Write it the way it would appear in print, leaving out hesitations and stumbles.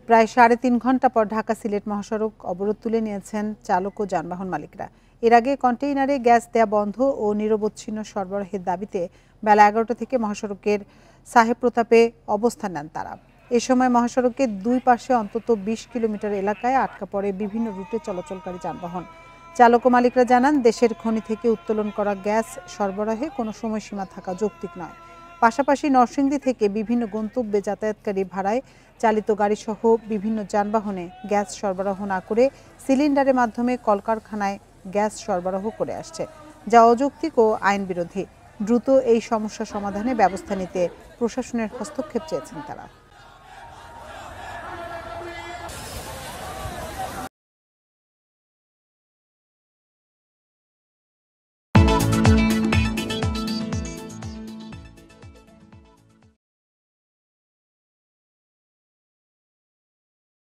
প্রায় ৩.৫ ঘন্টা পর ঢাকা সিলেট মহাসড়ক অবরোধ তুলে নিয়েছেন চালক ও যানবাহন মালিকরা। এর আগে কন্টেইনারে গ্যাস দেয়া বন্ধ ও নিরবচ্ছিন্ন সরবরাহের দাবিতে বেলা ১১টা থেকে মহাসড়কের সাহেব প্রতাপে অবস্থান নেন তারা। এ সময় মহাসড়কের দুই পাশে অন্তত ২০ কিলোমিটার এলাকায় আটকা পড়ে বিভিন্ন রুটে চলাচলকারী যানবাহন। চালক ও মালিকরা জানান, দেশের খনি থেকে উত্তোলন করা গ্যাস সরবরাহে কোনো সময়সীমা থাকা যৌক্তিক নয়। পাশাপাশি নরসিংদী থেকে বিভিন্ন গন্তব্যে যাতায়াতকারী ভাড়ায় চালিত গাড়িসহ বিভিন্ন যানবাহনে গ্যাস সরবরাহ না করে সিলিন্ডারের মাধ্যমে কলকারখানায় গ্যাস সরবরাহ করে আসছে, যা অযৌক্তিক ও আইনবিরোধী। দ্রুত এই সমস্যা সমাধানে ব্যবস্থা নিতে প্রশাসনের হস্তক্ষেপ চেয়েছেন তারা।